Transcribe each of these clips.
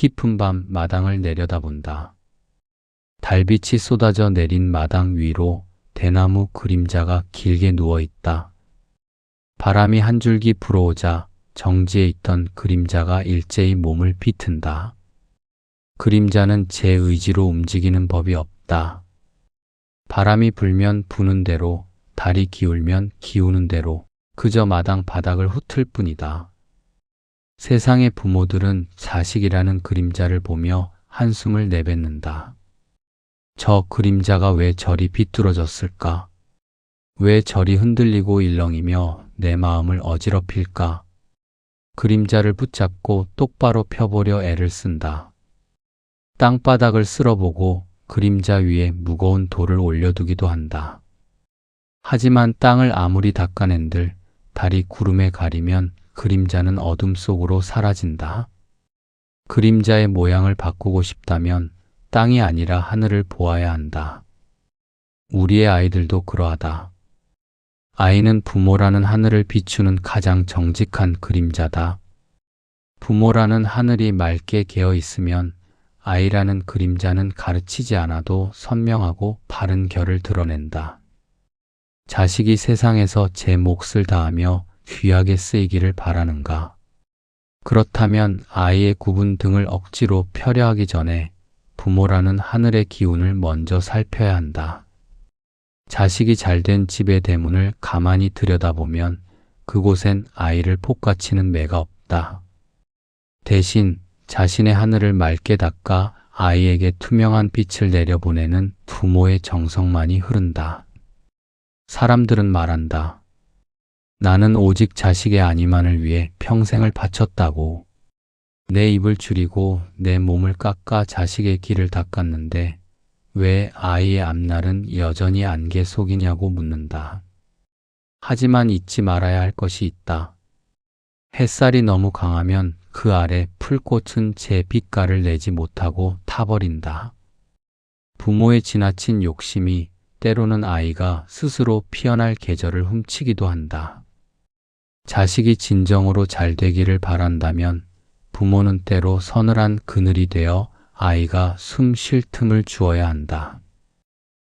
깊은 밤 마당을 내려다본다. 달빛이 쏟아져 내린 마당 위로 대나무 그림자가 길게 누워있다. 바람이 한 줄기 불어오자 정지해 있던 그림자가 일제히 몸을 비튼다. 그림자는 제 의지로 움직이는 법이 없다. 바람이 불면 부는 대로, 달이 기울면 기우는 대로 그저 마당 바닥을 훑을 뿐이다. 세상의 부모들은 자식이라는 그림자를 보며 한숨을 내뱉는다. 저 그림자가 왜 저리 비뚤어졌을까? 왜 저리 흔들리고 일렁이며 내 마음을 어지럽힐까? 그림자를 붙잡고 똑바로 펴보려 애를 쓴다. 땅바닥을 쓸어보고 그림자 위에 무거운 돌을 올려두기도 한다. 하지만 땅을 아무리 닦아낸들 달이 구름에 가리면 그림자는 어둠 속으로 사라진다. 그림자의 모양을 바꾸고 싶다면 땅이 아니라 하늘을 보아야 한다. 우리의 아이들도 그러하다. 아이는 부모라는 하늘을 비추는 가장 정직한 그림자다. 부모라는 하늘이 맑게 개어 있으면 아이라는 그림자는 가르치지 않아도 선명하고 바른 결을 드러낸다. 자식이 세상에서 제 몫을 다하며 귀하게 쓰이기를 바라는가? 그렇다면 아이의 굽은 등을 억지로 펴려 하기 전에 부모라는 하늘의 기운을 먼저 살펴야 한다. 자식이 잘된 집의 대문을 가만히 들여다보면 그곳엔 아이를 폭가치는 매가 없다. 대신 자신의 하늘을 맑게 닦아 아이에게 투명한 빛을 내려보내는 부모의 정성만이 흐른다. 사람들은 말한다. 나는 오직 자식의 안위만을 위해 평생을 바쳤다고. 내 입을 줄이고 내 몸을 깎아 자식의 길을 닦았는데 왜 아이의 앞날은 여전히 안개 속이냐고 묻는다. 하지만 잊지 말아야 할 것이 있다. 햇살이 너무 강하면 그 아래 풀꽃은 제 빛깔을 내지 못하고 타버린다. 부모의 지나친 욕심이 때로는 아이가 스스로 피어날 계절을 훔치기도 한다. 자식이 진정으로 잘 되기를 바란다면 부모는 때로 서늘한 그늘이 되어 아이가 숨 쉴 틈을 주어야 한다.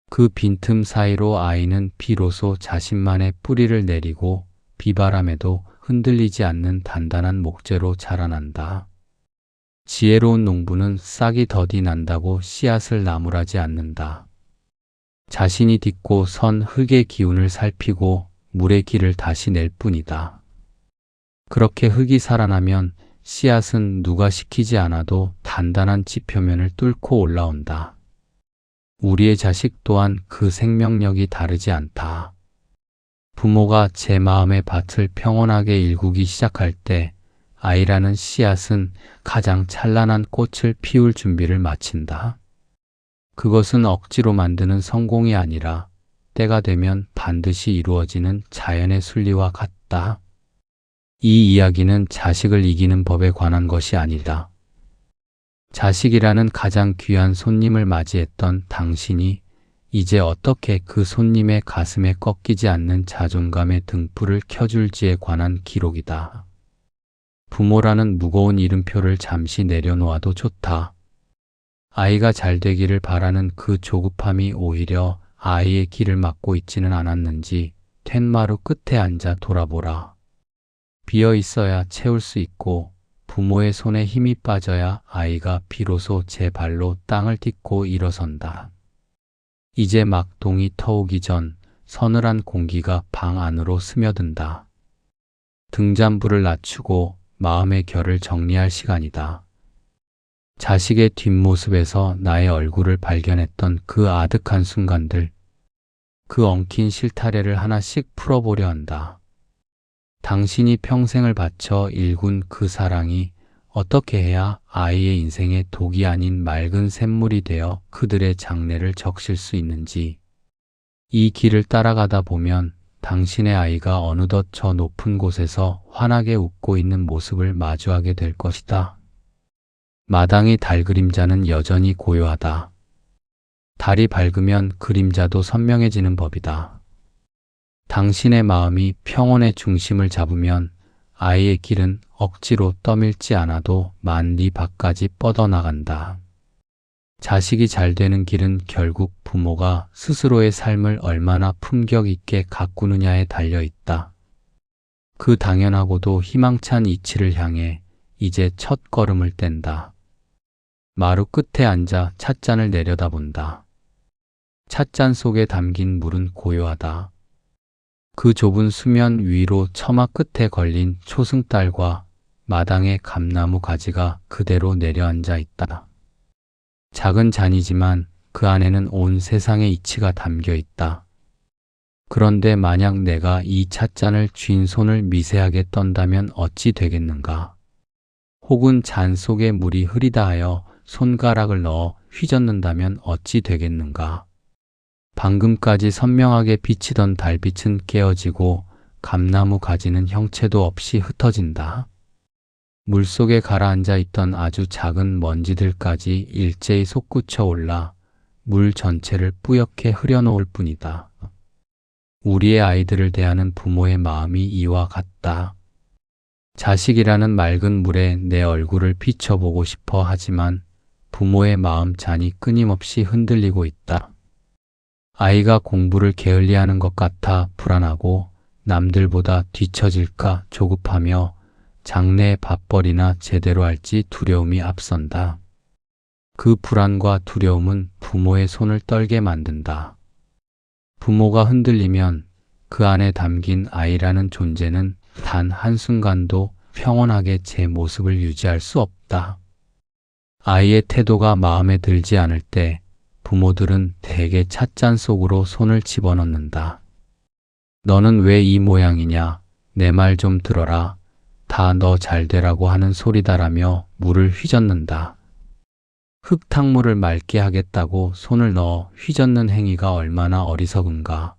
그 빈틈 사이로 아이는 비로소 자신만의 뿌리를 내리고 비바람에도 흔들리지 않는 단단한 목재로 자라난다. 지혜로운 농부는 싹이 더디 난다고 씨앗을 나무라지 않는다. 자신이 딛고 선 흙의 기운을 살피고 물의 길을 다시 낼 뿐이다. 그렇게 흙이 살아나면 씨앗은 누가 시키지 않아도 단단한 지표면을 뚫고 올라온다. 우리의 자식 또한 그 생명력이 다르지 않다. 부모가 제 마음의 밭을 평온하게 일구기 시작할 때 아이라는 씨앗은 가장 찬란한 꽃을 피울 준비를 마친다. 그것은 억지로 만드는 성공이 아니라 때가 되면 반드시 이루어지는 자연의 순리와 같다. 이 이야기는 자식을 이기는 법에 관한 것이 아니다. 자식이라는 가장 귀한 손님을 맞이했던 당신이 이제 어떻게 그 손님의 가슴에 꺾이지 않는 자존감의 등불을 켜줄지에 관한 기록이다. 부모라는 무거운 이름표를 잠시 내려놓아도 좋다. 아이가 잘 되기를 바라는 그 조급함이 오히려 아이의 길을 막고 있지는 않았는지 툇마루 끝에 앉아 돌아보라. 비어 있어야 채울 수 있고 부모의 손에 힘이 빠져야 아이가 비로소 제 발로 땅을 딛고 일어선다. 이제 막 동이 터오기 전 서늘한 공기가 방 안으로 스며든다. 등잔불을 낮추고 마음의 결을 정리할 시간이다. 자식의 뒷모습에서 나의 얼굴을 발견했던 그 아득한 순간들, 그 엉킨 실타래를 하나씩 풀어보려 한다. 당신이 평생을 바쳐 일군 그 사랑이 어떻게 해야 아이의 인생에 독이 아닌 맑은 샘물이 되어 그들의 장래를 적실 수 있는지, 이 길을 따라가다 보면 당신의 아이가 어느덧 저 높은 곳에서 환하게 웃고 있는 모습을 마주하게 될 것이다. 마당의 달 그림자는 여전히 고요하다. 달이 밝으면 그림자도 선명해지는 법이다. 당신의 마음이 평온의 중심을 잡으면 아이의 길은 억지로 떠밀지 않아도 만리 밖까지 뻗어나간다. 자식이 잘 되는 길은 결국 부모가 스스로의 삶을 얼마나 품격 있게 가꾸느냐에 달려 있다. 그 당연하고도 희망찬 이치를 향해 이제 첫 걸음을 뗀다. 마루 끝에 앉아 찻잔을 내려다본다. 찻잔 속에 담긴 물은 고요하다. 그 좁은 수면 위로 처마 끝에 걸린 초승달과 마당의 감나무 가지가 그대로 내려앉아 있다. 작은 잔이지만 그 안에는 온 세상의 이치가 담겨 있다. 그런데 만약 내가 이 찻잔을 쥔 손을 미세하게 떤다면 어찌 되겠는가? 혹은 잔 속에 물이 흐리다 하여 손가락을 넣어 휘젓는다면 어찌 되겠는가? 방금까지 선명하게 비치던 달빛은 깨어지고 감나무 가지는 형체도 없이 흩어진다. 물속에 가라앉아 있던 아주 작은 먼지들까지 일제히 솟구쳐 올라 물 전체를 뿌옇게 흐려놓을 뿐이다. 우리의 아이들을 대하는 부모의 마음이 이와 같다. 자식이라는 맑은 물에 내 얼굴을 비춰보고 싶어 하지만 부모의 마음 잔이 끊임없이 흔들리고 있다. 아이가 공부를 게을리하는 것 같아 불안하고 남들보다 뒤처질까 조급하며 장래의 밥벌이나 제대로 할지 두려움이 앞선다. 그 불안과 두려움은 부모의 손을 떨게 만든다. 부모가 흔들리면 그 안에 담긴 아이라는 존재는 단 한순간도 평온하게 제 모습을 유지할 수 없다. 아이의 태도가 마음에 들지 않을 때 부모들은 대개 찻잔 속으로 손을 집어넣는다. 너는 왜 이 모양이냐? 내 말 좀 들어라. 다 너 잘 되라고 하는 소리다라며 물을 휘젓는다. 흙탕물을 맑게 하겠다고 손을 넣어 휘젓는 행위가 얼마나 어리석은가.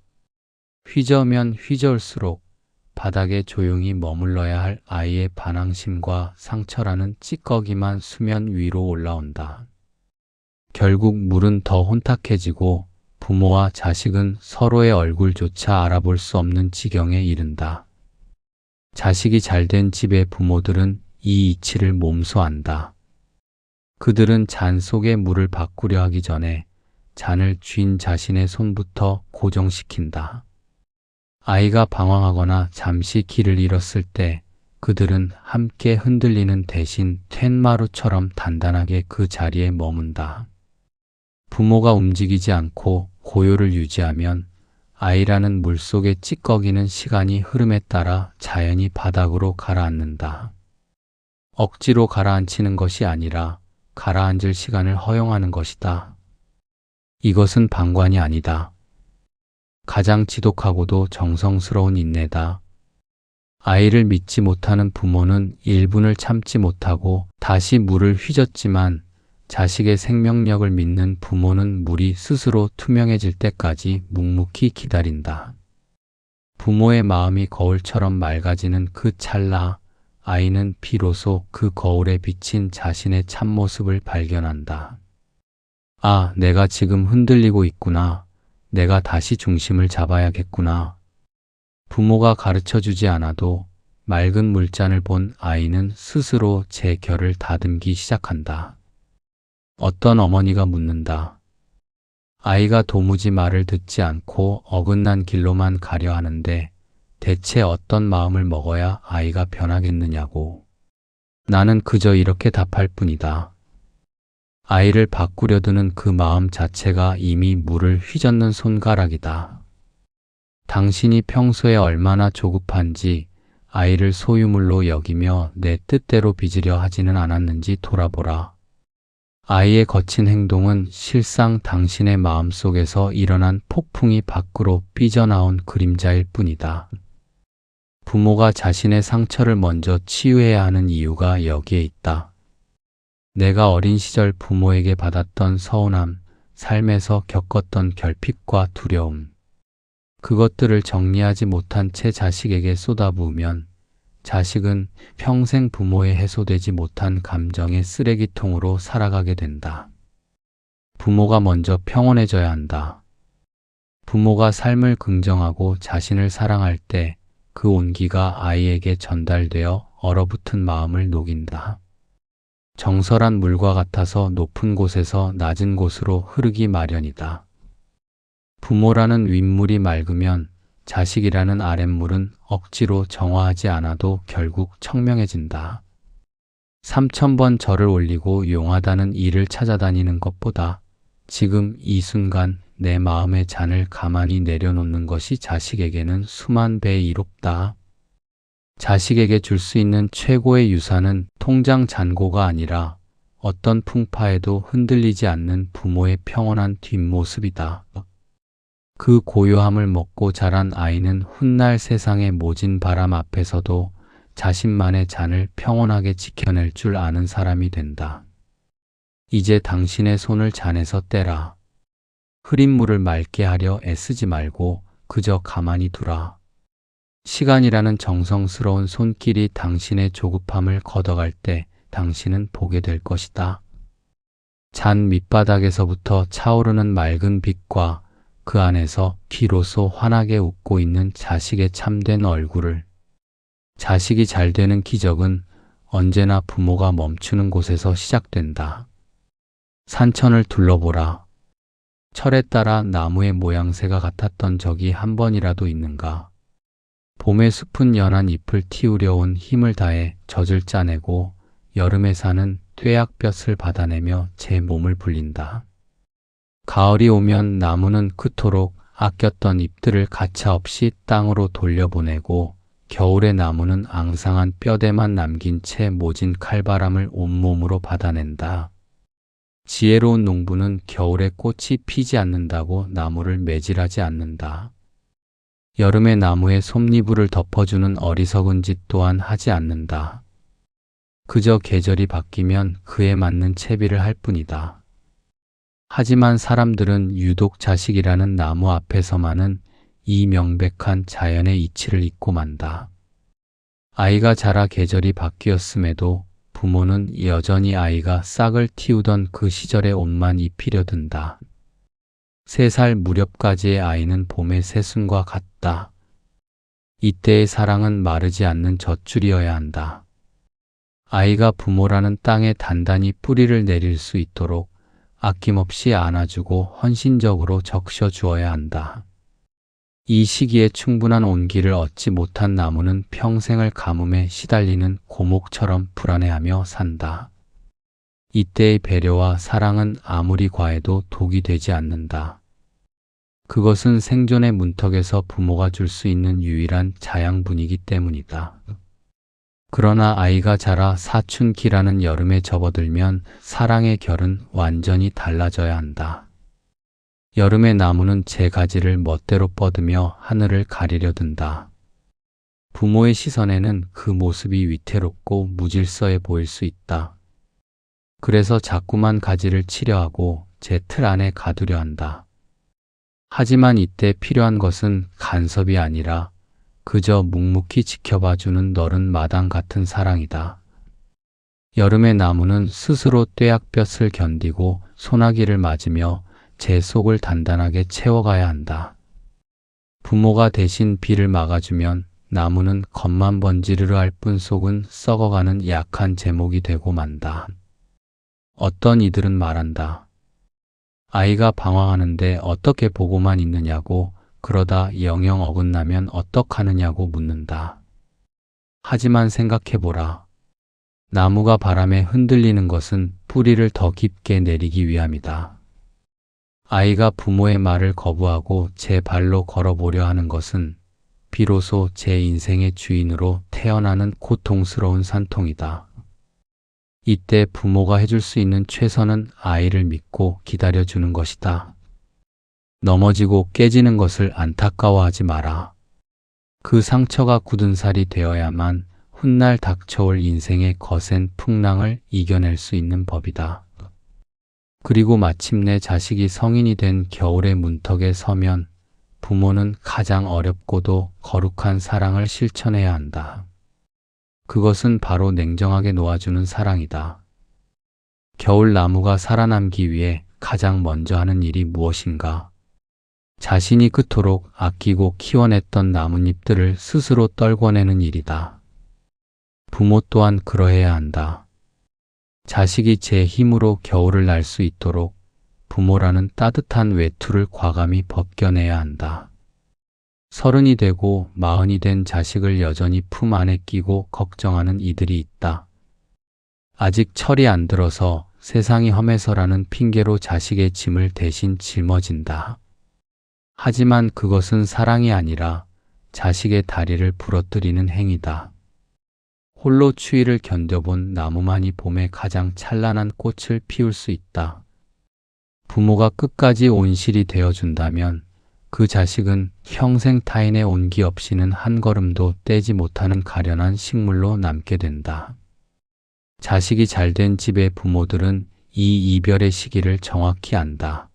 휘저으면 휘저을수록 바닥에 조용히 머물러야 할 아이의 반항심과 상처라는 찌꺼기만 수면 위로 올라온다. 결국 물은 더 혼탁해지고 부모와 자식은 서로의 얼굴조차 알아볼 수 없는 지경에 이른다. 자식이 잘된 집의 부모들은 이 이치를 몸소 안다. 그들은 잔 속의 물을 바꾸려 하기 전에 잔을 쥔 자신의 손부터 고정시킨다. 아이가 방황하거나 잠시 길을 잃었을 때 그들은 함께 흔들리는 대신 툇마루처럼 단단하게 그 자리에 머문다. 부모가 움직이지 않고 고요를 유지하면 아이라는 물속의 찌꺼기는 시간이 흐름에 따라 자연히 바닥으로 가라앉는다. 억지로 가라앉히는 것이 아니라 가라앉을 시간을 허용하는 것이다. 이것은 방관이 아니다. 가장 지독하고도 정성스러운 인내다. 아이를 믿지 못하는 부모는 1분을 참지 못하고 다시 물을 휘젓지만 자식의 생명력을 믿는 부모는 물이 스스로 투명해질 때까지 묵묵히 기다린다. 부모의 마음이 거울처럼 맑아지는 그 찰나, 아이는 비로소 그 거울에 비친 자신의 참모습을 발견한다. 아, 내가 지금 흔들리고 있구나. 내가 다시 중심을 잡아야겠구나. 부모가 가르쳐주지 않아도 맑은 물잔을 본 아이는 스스로 제 결을 다듬기 시작한다. 어떤 어머니가 묻는다. 아이가 도무지 말을 듣지 않고 어긋난 길로만 가려 하는데 대체 어떤 마음을 먹어야 아이가 변하겠느냐고. 나는 그저 이렇게 답할 뿐이다. 아이를 바꾸려 드는 그 마음 자체가 이미 물을 휘젓는 손가락이다. 당신이 평소에 얼마나 조급한지 아이를 소유물로 여기며 내 뜻대로 빚으려 하지는 않았는지 돌아보라. 아이의 거친 행동은 실상 당신의 마음속에서 일어난 폭풍이 밖으로 삐져나온 그림자일 뿐이다. 부모가 자신의 상처를 먼저 치유해야 하는 이유가 여기에 있다. 내가 어린 시절 부모에게 받았던 서운함, 삶에서 겪었던 결핍과 두려움, 그것들을 정리하지 못한 채 자식에게 쏟아부으면 자식은 평생 부모의 해소되지 못한 감정의 쓰레기통으로 살아가게 된다. 부모가 먼저 평온해져야 한다. 부모가 삶을 긍정하고 자신을 사랑할 때 그 온기가 아이에게 전달되어 얼어붙은 마음을 녹인다. 정설한 물과 같아서 높은 곳에서 낮은 곳으로 흐르기 마련이다. 부모라는 윗물이 맑으면 자식이라는 아랫물은 억지로 정화하지 않아도 결국 청명해진다. 3000번 절을 올리고 용하다는 일을 찾아다니는 것보다 지금 이 순간 내 마음의 잔을 가만히 내려놓는 것이 자식에게는 수만 배 이롭다. 자식에게 줄 수 있는 최고의 유산은 통장 잔고가 아니라 어떤 풍파에도 흔들리지 않는 부모의 평온한 뒷모습이다. 그 고요함을 먹고 자란 아이는 훗날 세상의 모진 바람 앞에서도 자신만의 잔을 평온하게 지켜낼 줄 아는 사람이 된다. 이제 당신의 손을 잔에서 떼라. 흐린 물을 맑게 하려 애쓰지 말고 그저 가만히 두라. 시간이라는 정성스러운 손길이 당신의 조급함을 걷어갈 때 당신은 보게 될 것이다. 잔 밑바닥에서부터 차오르는 맑은 빛과 그 안에서 귀로소 환하게 웃고 있는 자식의 참된 얼굴을. 자식이 잘 되는 기적은 언제나 부모가 멈추는 곳에서 시작된다. 산천을 둘러보라. 철에 따라 나무의 모양새가 같았던 적이 한 번이라도 있는가? 봄의 숲은 연한 잎을 틔우려 온 힘을 다해 젖을 짜내고 여름의 산은 뙤약볕을 받아내며 제 몸을 불린다. 가을이 오면 나무는 그토록 아꼈던 잎들을 가차없이 땅으로 돌려보내고 겨울의 나무는 앙상한 뼈대만 남긴 채 모진 칼바람을 온몸으로 받아낸다. 지혜로운 농부는 겨울에 꽃이 피지 않는다고 나무를 매질하지 않는다. 여름의 나무에 솜니부를 덮어주는 어리석은 짓 또한 하지 않는다. 그저 계절이 바뀌면 그에 맞는 채비를 할 뿐이다. 하지만 사람들은 유독 자식이라는 나무 앞에서만은 이 명백한 자연의 이치를 잊고 만다. 아이가 자라 계절이 바뀌었음에도 부모는 여전히 아이가 싹을 틔우던 그 시절의 옷만 입히려 든다. 3살 무렵까지의 아이는 봄의 새순과 같다. 이때의 사랑은 마르지 않는 젖줄이어야 한다. 아이가 부모라는 땅에 단단히 뿌리를 내릴 수 있도록 아낌없이 안아주고 헌신적으로 적셔 주어야 한다. 이 시기에 충분한 온기를 얻지 못한 나무는 평생을 가뭄에 시달리는 고목처럼 불안해하며 산다. 이때의 배려와 사랑은 아무리 과해도 독이 되지 않는다. 그것은 생존의 문턱에서 부모가 줄 수 있는 유일한 자양분이기 때문이다. 그러나 아이가 자라 사춘기라는 여름에 접어들면 사랑의 결은 완전히 달라져야 한다. 여름의 나무는 제 가지를 멋대로 뻗으며 하늘을 가리려 든다. 부모의 시선에는 그 모습이 위태롭고 무질서해 보일 수 있다. 그래서 자꾸만 가지를 치려 하고 제 틀 안에 가두려 한다. 하지만 이때 필요한 것은 간섭이 아니라 그저 묵묵히 지켜봐주는 너른 마당 같은 사랑이다. 여름의 나무는 스스로 뙤약볕을 견디고 소나기를 맞으며 제 속을 단단하게 채워가야 한다. 부모가 대신 비를 막아주면 나무는 겉만 번지르르 할 뿐 속은 썩어가는 약한 제목이 되고 만다. 어떤 이들은 말한다. 아이가 방황하는데 어떻게 보고만 있느냐고, 그러다 영영 어긋나면 어떡하느냐고 묻는다. 하지만 생각해보라. 나무가 바람에 흔들리는 것은 뿌리를 더 깊게 내리기 위함이다. 아이가 부모의 말을 거부하고 제 발로 걸어보려 하는 것은 비로소 제 인생의 주인으로 태어나는 고통스러운 산통이다. 이때 부모가 해줄 수 있는 최선은 아이를 믿고 기다려주는 것이다. 넘어지고 깨지는 것을 안타까워하지 마라. 그 상처가 굳은 살이 되어야만 훗날 닥쳐올 인생의 거센 풍랑을 이겨낼 수 있는 법이다. 그리고 마침내 자식이 성인이 된 겨울의 문턱에 서면 부모는 가장 어렵고도 거룩한 사랑을 실천해야 한다. 그것은 바로 냉정하게 놓아주는 사랑이다. 겨울 나무가 살아남기 위해 가장 먼저 하는 일이 무엇인가? 자신이 그토록 아끼고 키워냈던 나뭇잎들을 스스로 떨궈내는 일이다. 부모 또한 그러해야 한다. 자식이 제 힘으로 겨울을 날 수 있도록 부모라는 따뜻한 외투를 과감히 벗겨내야 한다. 30이 되고 40이 된 자식을 여전히 품 안에 끼고 걱정하는 이들이 있다. 아직 철이 안 들어서 세상이 험해서라는 핑계로 자식의 짐을 대신 짊어진다. 하지만 그것은 사랑이 아니라 자식의 다리를 부러뜨리는 행위다. 홀로 추위를 견뎌본 나무만이 봄에 가장 찬란한 꽃을 피울 수 있다. 부모가 끝까지 온실이 되어준다면 그 자식은 평생 타인의 온기 없이는 한 걸음도 떼지 못하는 가련한 식물로 남게 된다. 자식이 잘된 집의 부모들은 이 이별의 시기를 정확히 안다.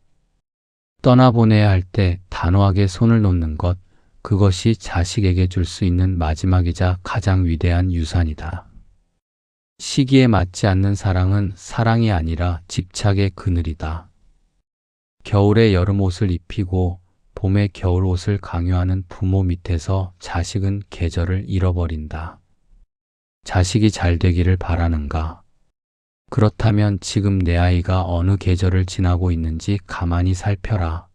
떠나보내야 할 때 단호하게 손을 놓는 것, 그것이 자식에게 줄 수 있는 마지막이자 가장 위대한 유산이다. 시기에 맞지 않는 사랑은 사랑이 아니라 집착의 그늘이다. 겨울에 여름 옷을 입히고 봄에 겨울 옷을 강요하는 부모 밑에서 자식은 계절을 잃어버린다. 자식이 잘 되기를 바라는가? 그렇다면 지금 내 아이가 어느 계절을 지나고 있는지 가만히 살펴라.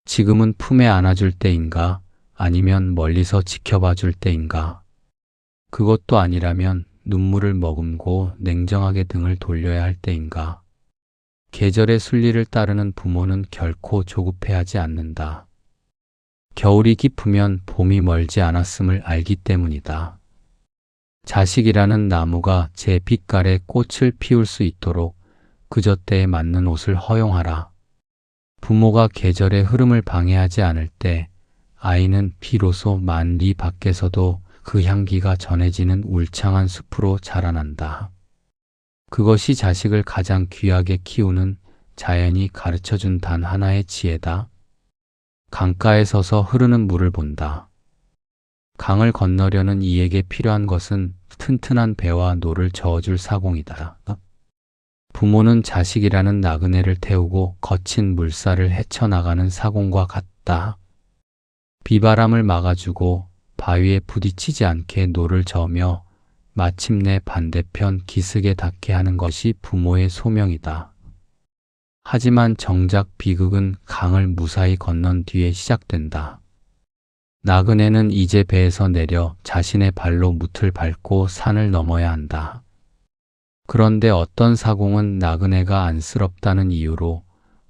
지금은 품에 안아줄 때인가? 아니면 멀리서 지켜봐 줄 때인가? 그것도 아니라면 눈물을 머금고 냉정하게 등을 돌려야 할 때인가? 계절의 순리를 따르는 부모는 결코 조급해하지 않는다. 겨울이 깊으면 봄이 멀지 않았음을 알기 때문이다. 자식이라는 나무가 제 빛깔의 꽃을 피울 수 있도록 그저 때에 맞는 옷을 허용하라. 부모가 계절의 흐름을 방해하지 않을 때 아이는 비로소 만리 밖에서도 그 향기가 전해지는 울창한 숲으로 자라난다. 그것이 자식을 가장 귀하게 키우는 자연이 가르쳐준 단 하나의 지혜다. 강가에 서서 흐르는 물을 본다. 강을 건너려는 이에게 필요한 것은 튼튼한 배와 노를 저어줄 사공이다. 부모는 자식이라는 나그네를 태우고 거친 물살을 헤쳐나가는 사공과 같다. 비바람을 막아주고 바위에 부딪히지 않게 노를 저으며 마침내 반대편 기슭에 닿게 하는 것이 부모의 소명이다. 하지만 정작 비극은 강을 무사히 건넌 뒤에 시작된다. 나그네는 이제 배에서 내려 자신의 발로 무틀 밟고 산을 넘어야 한다. 그런데 어떤 사공은 나그네가 안쓰럽다는 이유로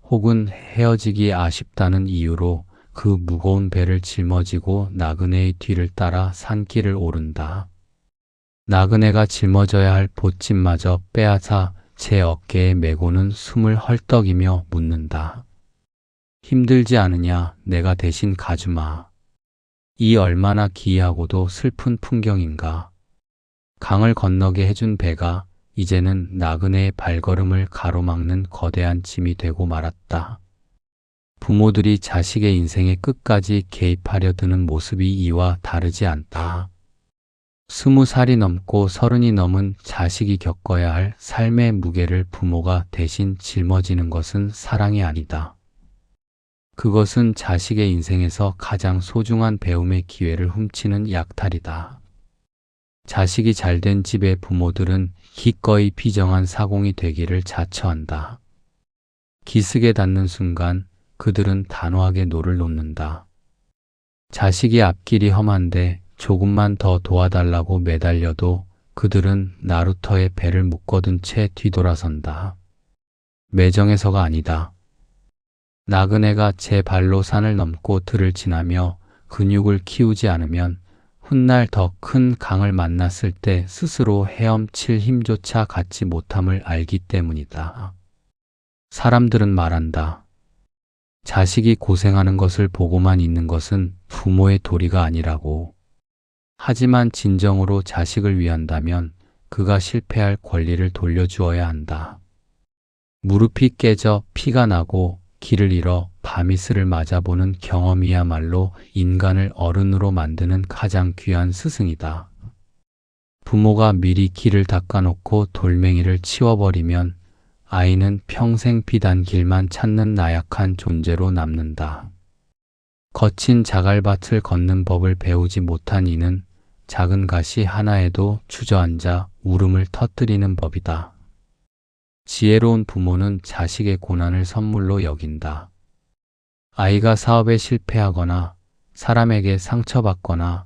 혹은 헤어지기 아쉽다는 이유로 그 무거운 배를 짊어지고 나그네의 뒤를 따라 산길을 오른다. 나그네가 짊어져야 할 보찜마저 빼앗아 제 어깨에 메고는 숨을 헐떡이며 묻는다. 힘들지 않으냐? 내가 대신 가주마. 이 얼마나 기이하고도 슬픈 풍경인가. 강을 건너게 해준 배가 이제는 나그네의 발걸음을 가로막는 거대한 짐이 되고 말았다. 부모들이 자식의 인생의 끝까지 개입하려 드는 모습이 이와 다르지 않다. 20살이 넘고 30이 넘은 자식이 겪어야 할 삶의 무게를 부모가 대신 짊어지는 것은 사랑이 아니다. 그것은 자식의 인생에서 가장 소중한 배움의 기회를 훔치는 약탈이다. 자식이 잘된 집의 부모들은 기꺼이 비정한 사공이 되기를 자처한다. 기슭에 닿는 순간 그들은 단호하게 노를 놓는다. 자식이 앞길이 험한데 조금만 더 도와달라고 매달려도 그들은 나루터의 배를 묶어둔 채 뒤돌아선다. 매정해서가 아니다. 나그네가 제 발로 산을 넘고 들을 지나며 근육을 키우지 않으면 훗날 더 큰 강을 만났을 때 스스로 헤엄칠 힘조차 갖지 못함을 알기 때문이다. 사람들은 말한다. 자식이 고생하는 것을 보고만 있는 것은 부모의 도리가 아니라고. 하지만 진정으로 자식을 위한다면 그가 실패할 권리를 돌려주어야 한다. 무릎이 깨져 피가 나고 길을 잃어 바미스를 맞아보는 경험이야말로 인간을 어른으로 만드는 가장 귀한 스승이다. 부모가 미리 길을 닦아놓고 돌멩이를 치워버리면 아이는 평생 비단 길만 찾는 나약한 존재로 남는다. 거친 자갈밭을 걷는 법을 배우지 못한 이는 작은 가시 하나에도 주저앉아 울음을 터뜨리는 법이다. 지혜로운 부모는 자식의 고난을 선물로 여긴다. 아이가 사업에 실패하거나 사람에게 상처받거나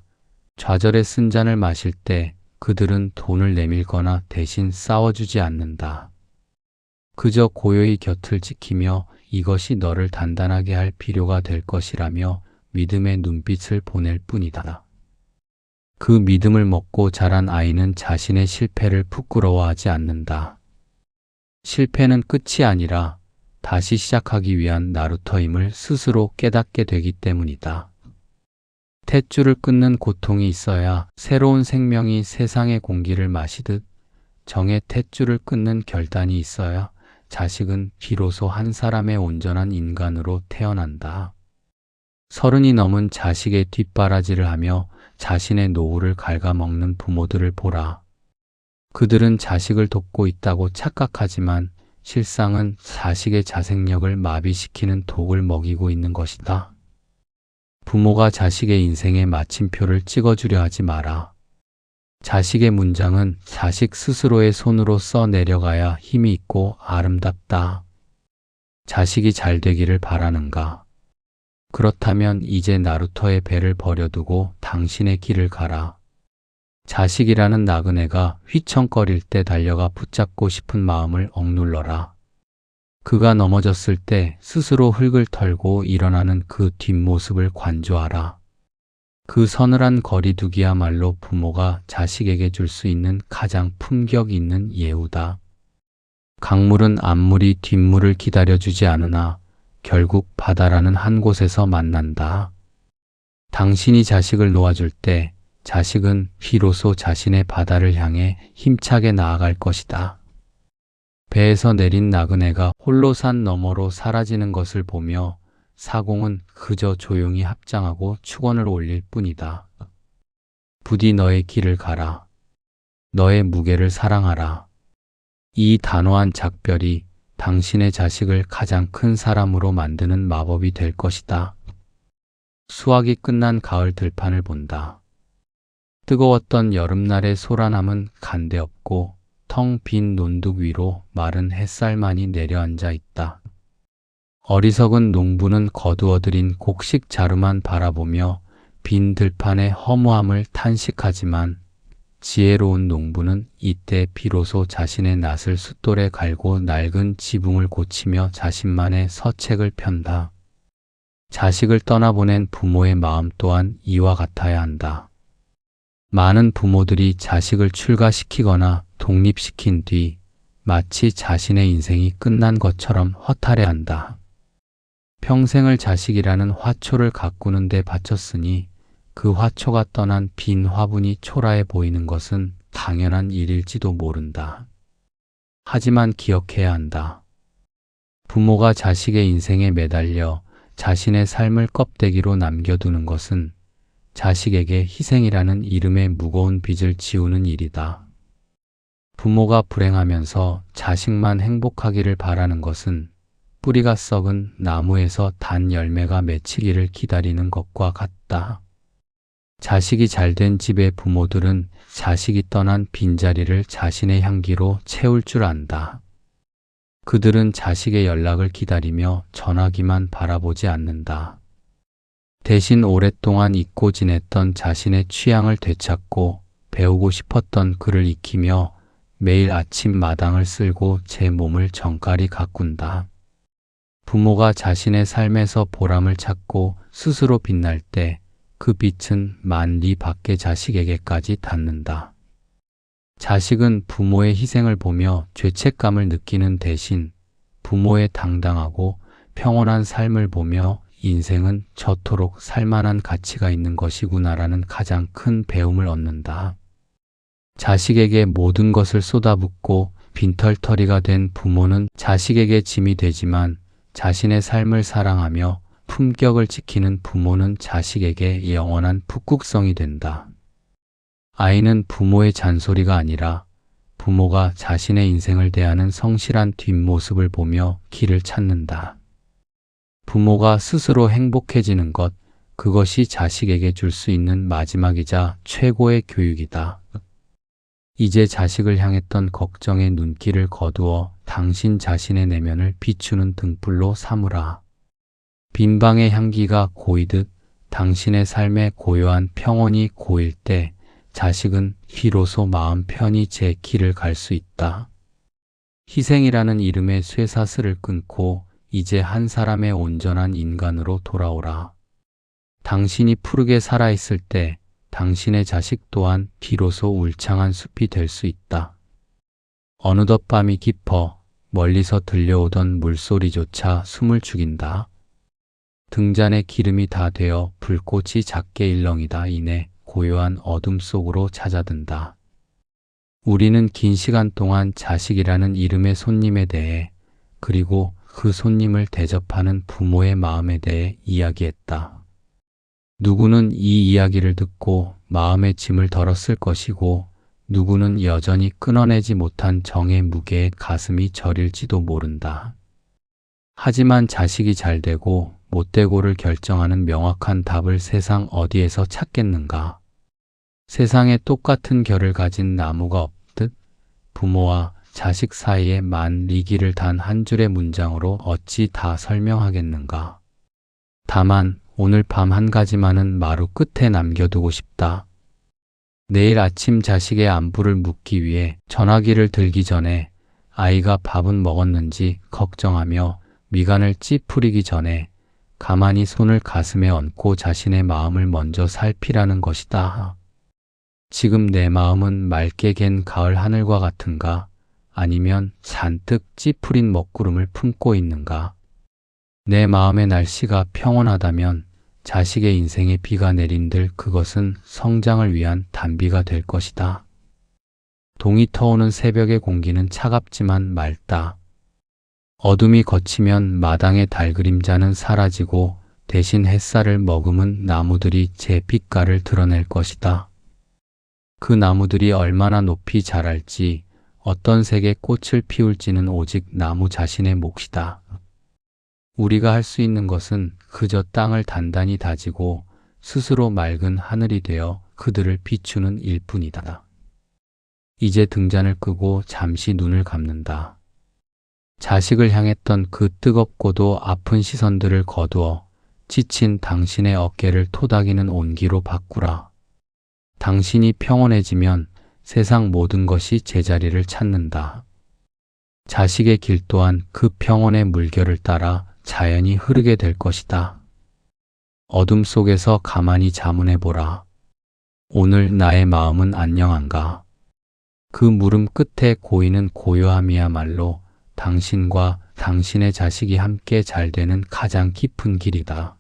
좌절의 쓴 잔을 마실 때 그들은 돈을 내밀거나 대신 싸워주지 않는다. 그저 고요히 곁을 지키며 이것이 너를 단단하게 할 필요가 될 것이라며 믿음의 눈빛을 보낼 뿐이다. 그 믿음을 먹고 자란 아이는 자신의 실패를 부끄러워하지 않는다. 실패는 끝이 아니라 다시 시작하기 위한 나루터임을 스스로 깨닫게 되기 때문이다. 탯줄을 끊는 고통이 있어야 새로운 생명이 세상의 공기를 마시듯 정의 탯줄을 끊는 결단이 있어야 자식은 비로소 한 사람의 온전한 인간으로 태어난다. 30이 넘은 자식의 뒷바라지를 하며 자신의 노후를 갉아먹는 부모들을 보라. 그들은 자식을 돕고 있다고 착각하지만 실상은 자식의 자생력을 마비시키는 독을 먹이고 있는 것이다. 부모가 자식의 인생에 마침표를 찍어주려 하지 마라. 자식의 문장은 자식 스스로의 손으로 써 내려가야 힘이 있고 아름답다. 자식이 잘 되기를 바라는가? 그렇다면 이제 나루터의 배를 버려두고 당신의 길을 가라. 자식이라는 나그네가 휘청거릴 때 달려가 붙잡고 싶은 마음을 억눌러라. 그가 넘어졌을 때 스스로 흙을 털고 일어나는 그 뒷모습을 관조하라. 그 서늘한 거리두기야말로 부모가 자식에게 줄 수 있는 가장 품격 있는 예우다. 강물은 앞물이 뒷물을 기다려주지 않으나 결국 바다라는 한 곳에서 만난다. 당신이 자식을 놓아줄 때 자식은 비로소 자신의 바다를 향해 힘차게 나아갈 것이다. 배에서 내린 나그네가 홀로 산 너머로 사라지는 것을 보며 사공은 그저 조용히 합장하고 축원을 올릴 뿐이다. 부디 너의 길을 가라. 너의 무게를 사랑하라. 이 단호한 작별이 당신의 자식을 가장 큰 사람으로 만드는 마법이 될 것이다. 수확이 끝난 가을 들판을 본다. 뜨거웠던 여름날의 소라남은 간데없고 텅 빈 논둑 위로 마른 햇살만이 내려앉아 있다. 어리석은 농부는 거두어들인 곡식 자루만 바라보며 빈 들판의 허무함을 탄식하지만 지혜로운 농부는 이때 비로소 자신의 낫을 숫돌에 갈고 낡은 지붕을 고치며 자신만의 서책을 편다. 자식을 떠나보낸 부모의 마음 또한 이와 같아야 한다. 많은 부모들이 자식을 출가시키거나 독립시킨 뒤 마치 자신의 인생이 끝난 것처럼 허탈해한다. 평생을 자식이라는 화초를 가꾸는 데 바쳤으니 그 화초가 떠난 빈 화분이 초라해 보이는 것은 당연한 일일지도 모른다. 하지만 기억해야 한다. 부모가 자식의 인생에 매달려 자신의 삶을 껍데기로 남겨두는 것은 자식에게 희생이라는 이름의 무거운 빚을 지우는 일이다. 부모가 불행하면서 자식만 행복하기를 바라는 것은 뿌리가 썩은 나무에서 단 열매가 맺히기를 기다리는 것과 같다. 자식이 잘된 집의 부모들은 자식이 떠난 빈자리를 자신의 향기로 채울 줄 안다. 그들은 자식의 연락을 기다리며 전화기만 바라보지 않는다. 대신 오랫동안 잊고 지냈던 자신의 취향을 되찾고 배우고 싶었던 글을 익히며 매일 아침 마당을 쓸고 제 몸을 정갈히 가꾼다. 부모가 자신의 삶에서 보람을 찾고 스스로 빛날 때 그 빛은 만리 밖의 자식에게까지 닿는다. 자식은 부모의 희생을 보며 죄책감을 느끼는 대신 부모의 당당하고 평온한 삶을 보며 인생은 저토록 살만한 가치가 있는 것이구나라는 가장 큰 배움을 얻는다. 자식에게 모든 것을 쏟아붓고 빈털터리가 된 부모는 자식에게 짐이 되지만 자신의 삶을 사랑하며 품격을 지키는 부모는 자식에게 영원한 북극성이 된다. 아이는 부모의 잔소리가 아니라 부모가 자신의 인생을 대하는 성실한 뒷모습을 보며 길을 찾는다. 부모가 스스로 행복해지는 것, 그것이 자식에게 줄 수 있는 마지막이자 최고의 교육이다. 이제 자식을 향했던 걱정의 눈길을 거두어 당신 자신의 내면을 비추는 등불로 삼으라. 빈 방의 향기가 고이듯 당신의 삶의 고요한 평온이 고일 때 자식은 비로소 마음 편히 제 길을 갈 수 있다. 희생이라는 이름의 쇠사슬을 끊고 이제 한 사람의 온전한 인간으로 돌아오라. 당신이 푸르게 살아있을 때 당신의 자식 또한 비로소 울창한 숲이 될 수 있다. 어느덧 밤이 깊어 멀리서 들려오던 물소리조차 숨을 죽인다. 등잔에 기름이 다 되어 불꽃이 작게 일렁이다 이내 고요한 어둠 속으로 찾아든다. 우리는 긴 시간 동안 자식이라는 이름의 손님에 대해 그리고 그 손님을 대접하는 부모의 마음에 대해 이야기했다. 누구는 이 이야기를 듣고 마음의 짐을 덜었을 것이고 누구는 여전히 끊어내지 못한 정의 무게에 가슴이 저릴지도 모른다. 하지만 자식이 잘 되고 못 되고를 결정하는 명확한 답을 세상 어디에서 찾겠는가? 세상에 똑같은 결을 가진 나무가 없듯 부모와 자식 사이에 만 리기를 단 한 줄의 문장으로 어찌 다 설명하겠는가? 다만 오늘 밤 한 가지만은 마루 끝에 남겨두고 싶다. 내일 아침 자식의 안부를 묻기 위해 전화기를 들기 전에 아이가 밥은 먹었는지 걱정하며 미간을 찌푸리기 전에 가만히 손을 가슴에 얹고 자신의 마음을 먼저 살피라는 것이다. 지금 내 마음은 맑게 갠 가을 하늘과 같은가? 아니면 잔뜩 찌푸린 먹구름을 품고 있는가? 내 마음의 날씨가 평온하다면 자식의 인생에 비가 내린들 그것은 성장을 위한 단비가 될 것이다. 동이 터오는 새벽의 공기는 차갑지만 맑다. 어둠이 걷히면 마당의 달 그림자는 사라지고 대신 햇살을 머금은 나무들이 제 빛깔을 드러낼 것이다. 그 나무들이 얼마나 높이 자랄지 어떤 색의 꽃을 피울지는 오직 나무 자신의 몫이다. 우리가 할 수 있는 것은 그저 땅을 단단히 다지고 스스로 맑은 하늘이 되어 그들을 비추는 일뿐이다. 이제 등잔을 끄고 잠시 눈을 감는다. 자식을 향했던 그 뜨겁고도 아픈 시선들을 거두어 지친 당신의 어깨를 토닥이는 온기로 바꾸라. 당신이 평온해지면 세상 모든 것이 제자리를 찾는다. 자식의 길 또한 그 평온의 물결을 따라 자연히 흐르게 될 것이다. 어둠 속에서 가만히 자문해보라. 오늘 나의 마음은 안녕한가? 그 물음 끝에 고이는 고요함이야말로 당신과 당신의 자식이 함께 잘 되는 가장 깊은 길이다.